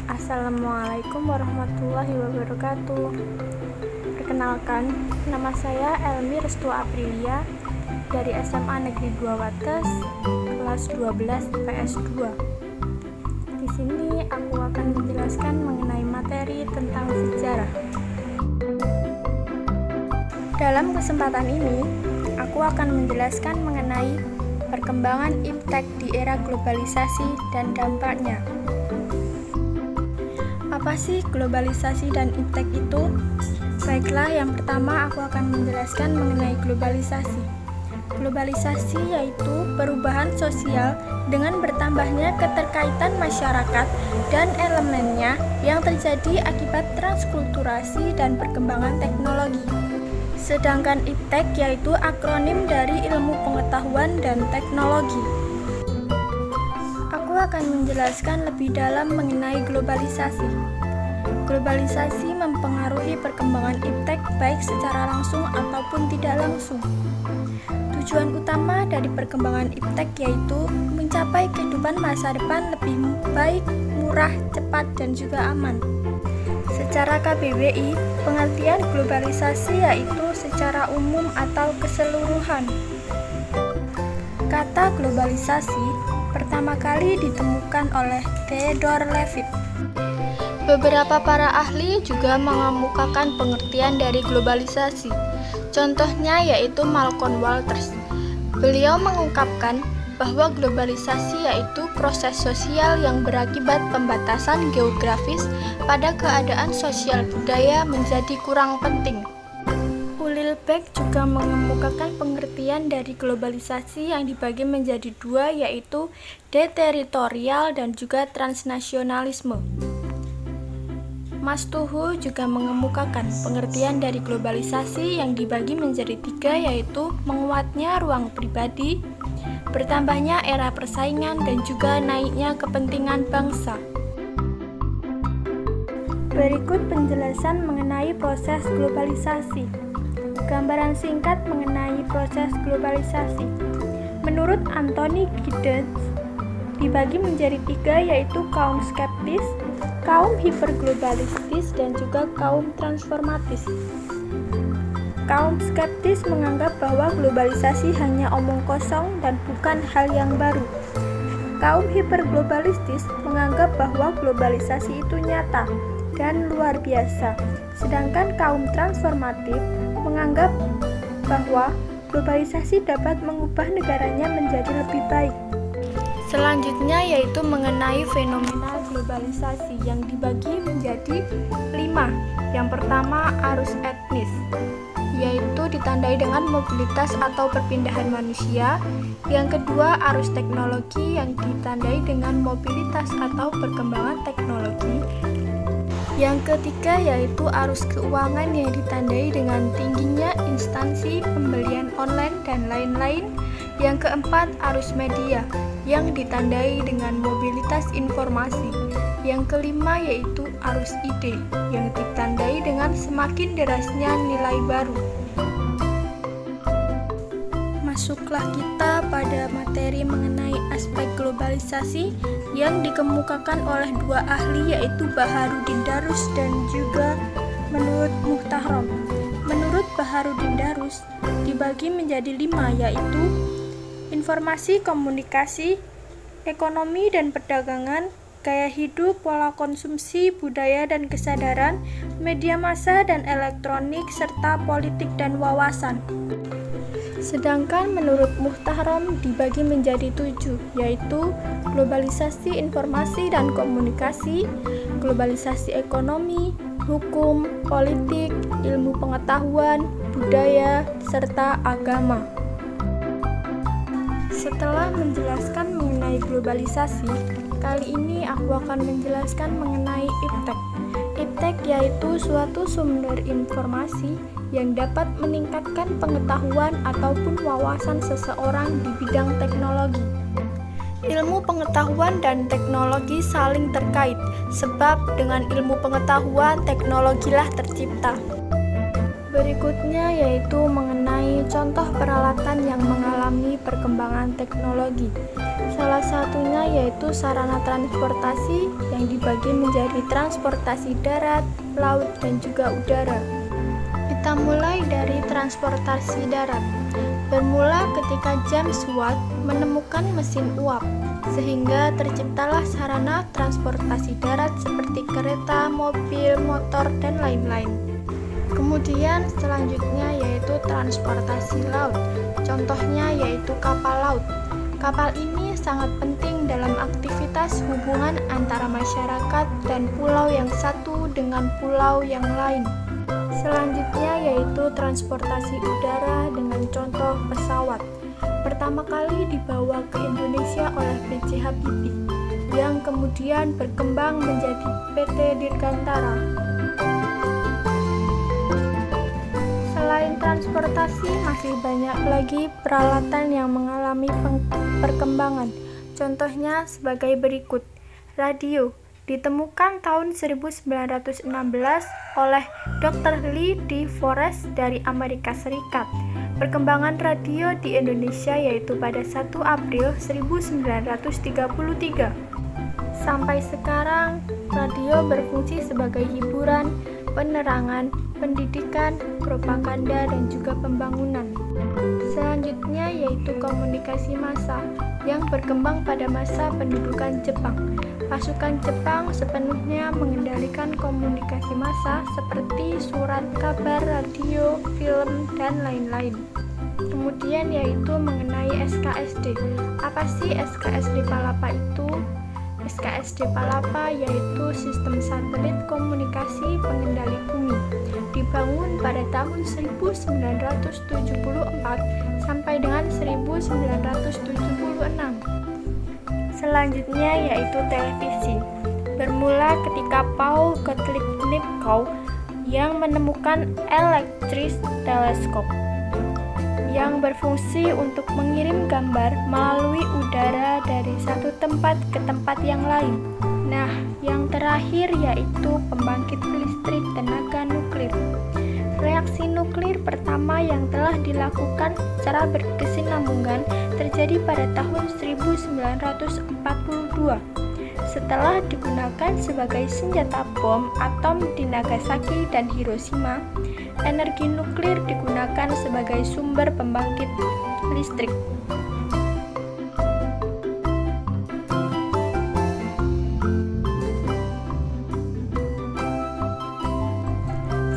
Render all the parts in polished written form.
Assalamualaikum warahmatullahi wabarakatuh. Perkenalkan, nama saya Elmi Restu Aprilia dari SMA Negeri 2 Wates, kelas 12 IPS 2. Di sini aku akan menjelaskan mengenai materi tentang sejarah. Dalam kesempatan ini, aku akan menjelaskan mengenai perkembangan iptek di era globalisasi dan dampaknya. Apa sih globalisasi dan iptek itu? Baiklah, yang pertama aku akan menjelaskan mengenai globalisasi. Globalisasi yaitu perubahan sosial dengan bertambahnya keterkaitan masyarakat dan elemennya yang terjadi akibat transkulturasi dan perkembangan teknologi. Sedangkan iptek yaitu akronim dari ilmu pengetahuan dan teknologi. Aku akan menjelaskan lebih dalam mengenai globalisasi. Globalisasi mempengaruhi perkembangan iptek baik secara langsung ataupun tidak langsung. Tujuan utama dari perkembangan iptek yaitu mencapai kehidupan masa depan lebih baik, murah, cepat, dan juga aman. Secara KBBI, pengertian globalisasi yaitu secara umum atau keseluruhan. Kata globalisasi pertama kali ditemukan oleh Theodore Levitt. Beberapa para ahli juga mengemukakan pengertian dari globalisasi. Contohnya yaitu Malcolm Walters. Beliau mengungkapkan bahwa globalisasi yaitu proses sosial yang berakibat pembatasan geografis pada keadaan sosial budaya menjadi kurang penting. Ulil Beck juga mengemukakan pengertian dari globalisasi yang dibagi menjadi dua, yaitu deteritorial dan juga transnasionalisme. Mas Tuhu juga mengemukakan pengertian dari globalisasi yang dibagi menjadi tiga, yaitu menguatnya ruang pribadi, bertambahnya era persaingan, dan juga naiknya kepentingan bangsa. Berikut penjelasan mengenai proses globalisasi. Gambaran singkat mengenai proses globalisasi. Menurut Anthony Giddens, dibagi menjadi tiga, yaitu kaum skeptis, kaum hiperglobalistis, dan juga kaum transformatis. Kaum skeptis menganggap bahwa globalisasi hanya omong kosong dan bukan hal yang baru. Kaum hiperglobalistis menganggap bahwa globalisasi itu nyata dan luar biasa. Sedangkan kaum transformatif menganggap bahwa globalisasi dapat mengubah negaranya menjadi lebih baik. Selanjutnya yaitu mengenai fenomena globalisasi yang dibagi menjadi 5. Yang pertama, arus etnis, yaitu ditandai dengan mobilitas atau perpindahan manusia. Yang kedua, arus teknologi yang ditandai dengan mobilitas atau perkembangan teknologi. Yang ketiga yaitu arus keuangan yang ditandai dengan tingginya instansi pembelian online dan lain-lain. Yang keempat, arus media yang ditandai dengan mobilitas informasi. Yang kelima yaitu arus ide yang ditandai dengan semakin derasnya nilai baru. Masuklah kita pada materi mengenai aspek globalisasi yang dikemukakan oleh dua ahli, yaitu Baharudin Darus dan juga menurut Muhtahrom. Menurut Baharudin Darus dibagi menjadi 5, yaitu informasi, komunikasi, ekonomi dan perdagangan, gaya hidup, pola konsumsi, budaya dan kesadaran, media massa dan elektronik, serta politik dan wawasan. Sedangkan menurut Muhtahrom dibagi menjadi 7, yaitu globalisasi informasi dan komunikasi, globalisasi ekonomi, hukum, politik, ilmu pengetahuan, budaya, serta agama. Setelah menjelaskan mengenai globalisasi, kali ini aku akan menjelaskan mengenai iptek. Iptek yaitu suatu sumber informasi yang dapat meningkatkan pengetahuan ataupun wawasan seseorang di bidang teknologi. Ilmu pengetahuan dan teknologi saling terkait, sebab dengan ilmu pengetahuan teknologilah tercipta. Berikutnya yaitu mengenai contoh peralatan yang mengalami perkembangan teknologi. Salah satunya yaitu sarana transportasi yang dibagi menjadi transportasi darat, laut, dan juga udara. Kita mulai dari transportasi darat. Bermula ketika James Watt menemukan mesin uap, sehingga terciptalah sarana transportasi darat seperti kereta, mobil, motor, dan lain-lain. Kemudian selanjutnya yaitu transportasi laut. Contohnya yaitu kapal laut. Kapal ini sangat penting dalam aktivitas hubungan antara masyarakat dan pulau yang satu dengan pulau yang lain. Selanjutnya yaitu transportasi udara dengan contoh pesawat. Pertama kali dibawa ke Indonesia oleh B.J. Habibie, yang kemudian berkembang menjadi PT Dirgantara. Selain transportasi, masih banyak lagi peralatan yang mengalami perkembangan. Contohnya sebagai berikut. Radio ditemukan tahun 1916 oleh Dr. Lee de Forest dari Amerika Serikat. Perkembangan radio di Indonesia yaitu pada 1 April 1933. Sampai sekarang, radio berfungsi sebagai hiburan, penerangan, pendidikan, propaganda, dan juga pembangunan. Selanjutnya yaitu komunikasi massa yang berkembang pada masa pendudukan Jepang. Pasukan Jepang sepenuhnya mengendalikan komunikasi massa seperti surat kabar, radio, film, dan lain-lain. Kemudian yaitu mengenai SKSD. Apa sih SKSD Palapa itu? SKSD Palapa yaitu sistem satelit komunikasi pengendali bumi, dibangun pada tahun 1974 sampai dengan 1976. Selanjutnya yaitu televisi. Bermula ketika Paul Gottlieb Nipkow yang menemukan elektris teleskop yang berfungsi untuk mengirim gambar melalui udara dari satu tempat ke tempat yang lain. Nah, yang terakhir yaitu pembangkit listrik tenaga nuklir. Reaksi nuklir pertama yang telah dilakukan secara berkesinambungan terjadi pada tahun 1942. Setelah digunakan sebagai senjata bom atom di Nagasaki dan Hiroshima, energi nuklir digunakan sebagai sumber pembangkit listrik.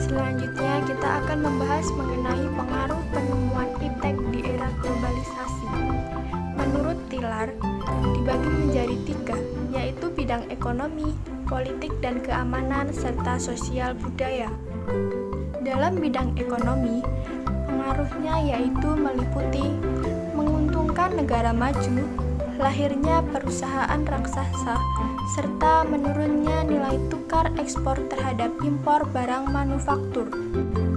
Selanjutnya kita akan membahas mengenai pengaruh penemuan iptek di era globalisasi. Menurut Tiller, dibagi menjadi 3, yaitu bidang ekonomi, politik dan keamanan, serta sosial budaya. Dalam bidang ekonomi, pengaruhnya yaitu meliputi menguntungkan negara maju, lahirnya perusahaan raksasa, serta menurunnya nilai tukar ekspor terhadap impor barang manufaktur.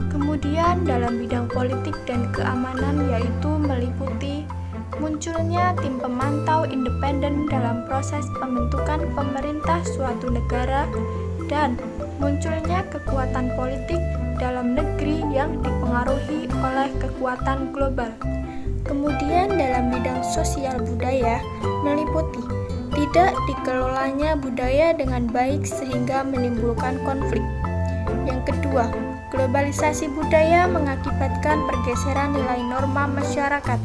Kemudian dalam bidang politik dan keamanan yaitu meliputi munculnya tim pemantau independen dalam proses pembentukan pemerintah suatu negara dan munculnya kekuatan politik dalam negeri yang dipengaruhi oleh kekuatan global. Kemudian dalam bidang sosial budaya meliputi tidak dikelolanya budaya dengan baik sehingga menimbulkan konflik. Yang kedua, globalisasi budaya mengakibatkan pergeseran nilai norma masyarakat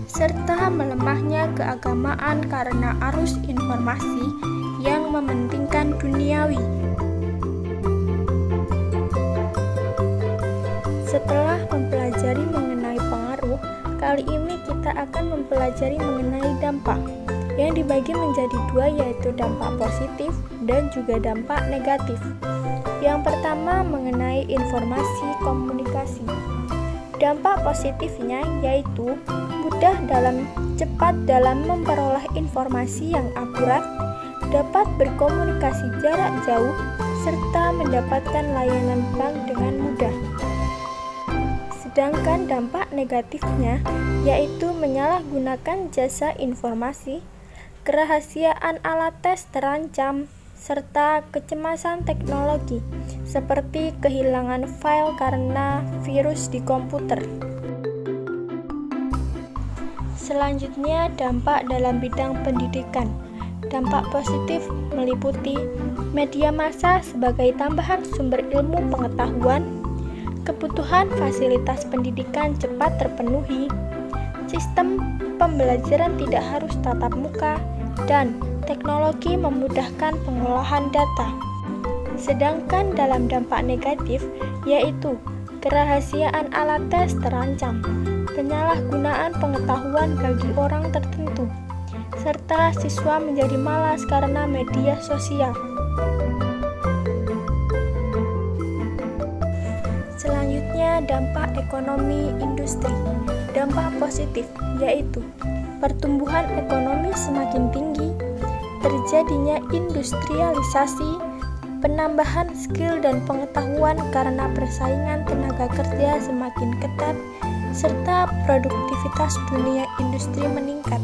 serta melemahnya keagamaan karena arus informasi yang mementingkan duniawi. Setelah mempelajari mengenai pengaruh, kali ini kita akan mempelajari mengenai dampak yang dibagi menjadi 2 yaitu dampak positif dan juga dampak negatif. Yang pertama mengenai informasi komunikasi. Dampak positifnya yaitu mudah cepat dalam memperoleh informasi yang akurat, dapat berkomunikasi jarak jauh, serta mendapatkan layanan bank dengan mudah. Sedangkan dampak negatifnya yaitu menyalahgunakan jasa informasi, kerahasiaan alat tes terancam, serta kecemasan teknologi, seperti kehilangan file karena virus di komputer. Selanjutnya, dampak dalam bidang pendidikan. Dampak positif meliputi media massa sebagai tambahan sumber ilmu pengetahuan, kebutuhan fasilitas pendidikan cepat terpenuhi, sistem pembelajaran tidak harus tatap muka, dan teknologi memudahkan pengolahan data. Sedangkan dalam dampak negatif, yaitu kerahasiaan alat tes terancam, penyalahgunaan pengetahuan bagi orang tertentu, serta siswa menjadi malas karena media sosial. Selanjutnya, dampak ekonomi industri. Dampak positif yaitu pertumbuhan ekonomi semakin tinggi, terjadinya industrialisasi, penambahan skill dan pengetahuan karena persaingan tenaga kerja semakin ketat, serta produktivitas dunia industri meningkat.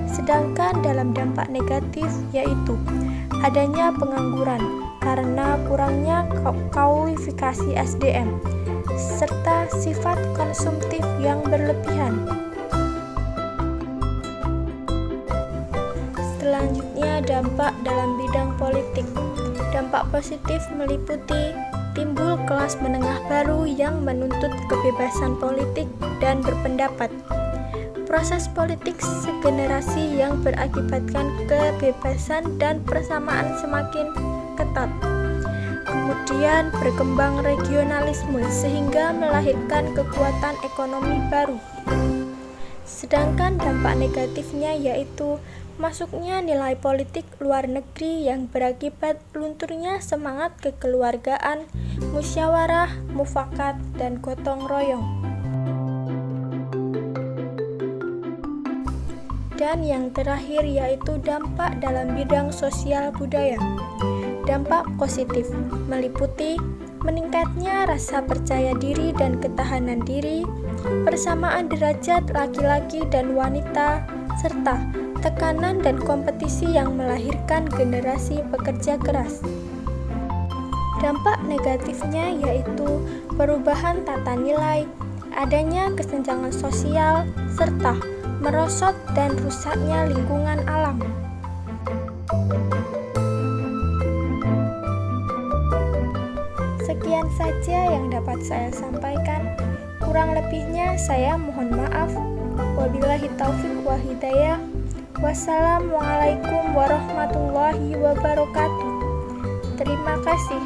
Sedangkan dalam dampak negatif yaitu adanya pengangguran karena kurangnya kualifikasi SDM, serta sifat konsumtif yang berlebihan. Selanjutnya, dampak dalam bidang politik. Dampak positif meliputi timbul kelas menengah baru yang menuntut kebebasan politik dan berpendapat. Proses politik segenerasi yang berakibatkan kebebasan dan persamaan semakin ketat. Kemudian berkembang regionalisme sehingga melahirkan kekuatan ekonomi baru. Sedangkan dampak negatifnya yaitu masuknya nilai politik luar negeri yang berakibat lunturnya semangat kekeluargaan, musyawarah, mufakat, dan gotong royong. Dan yang terakhir yaitu dampak dalam bidang sosial budaya. Dampak positif meliputi meningkatnya rasa percaya diri dan ketahanan diri, persamaan derajat laki-laki dan wanita, serta tekanan dan kompetisi yang melahirkan generasi pekerja keras. Dampak negatifnya yaitu perubahan tata nilai, adanya kesenjangan sosial, serta merosot dan rusaknya lingkungan alam. Sekian saja yang dapat saya sampaikan. Kurang lebihnya saya mohon maaf. Wabillahi taufiq wa hidayah. Wassalamualaikum warahmatullahi wabarakatuh. Terima kasih.